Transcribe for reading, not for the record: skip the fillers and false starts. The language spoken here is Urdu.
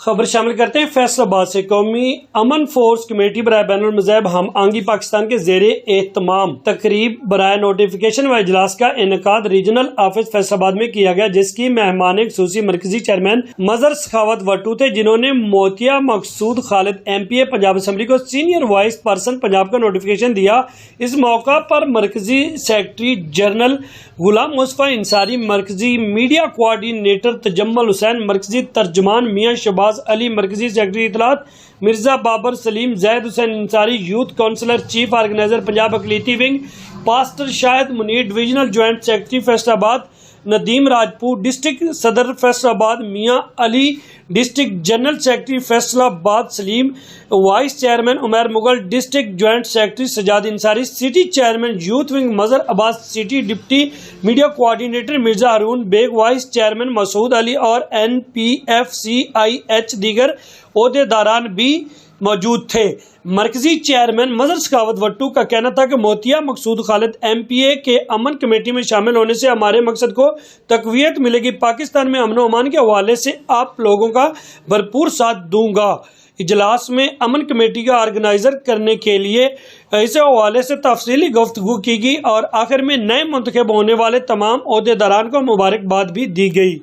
خبر شامل کرتے ہیں فیصل آباد سے۔ قومی امن فورس کمیٹی برائے بین المذاہب ہم آہنگی پاکستان کے زیر اہتمام تقریب برائے نوٹیفکیشن و اجلاس کا انعقاد ریجنل آفس فیصل آباد میں کیا گیا، جس کی مہمان خصوصی مرکزی چیئرمین مظہر سخاوت وٹو تھے، جنہوں نے موتیا مقصود خالد MP پنجاب اسمبلی کو سینئر وائس پرسن پنجاب کا نوٹیفکیشن دیا۔ اس موقع پر مرکزی سیکرٹری جنرل غلام مصطفیٰ انصاری، مرکزی میڈیا کوآرڈینیٹر تجمل حسین، مرکزی ترجمان میاں شہباز علی، مرکزی سیکرٹری اطلاعات Mirza Babar Salim, Zaid Hussain Ansari, youth councillor, chief organiser Punjab اقلیتی wing, pastor Shahid Munir, divisional joint secretary Faisalabad Nadeem Rajput, district صدر Faisalabad Mian Ali, district general secretary Faisalabad Salim, vice chairman Umair Mughal, district joint secretary Sajjad Ansari, city chairman youth wing Mazhar Abbas, city deputy media coordinator Mirza Haroon Baig, vice chairman Masood Ali اور NPFCIH دیگر عہدیداران بھی موجود تھے۔ مرکزی چیئرمین مظہر سخاوت وٹو کا کہنا تھا کہ موتیا مقصود خالد MPA کے امن کمیٹی میں شامل ہونے سے ہمارے مقصد کو تقویت ملے گی۔ پاکستان میں امن و امان کے حوالے سے آپ لوگوں کا بھرپور ساتھ دوں گا۔ اجلاس میں امن کمیٹی کا آرگنائزر کرنے کے لیے اس حوالے سے تفصیلی گفتگو کی گئی اور آخر میں نئے منتخب ہونے والے تمام عہدیداران کو مبارکباد بھی دی گئی۔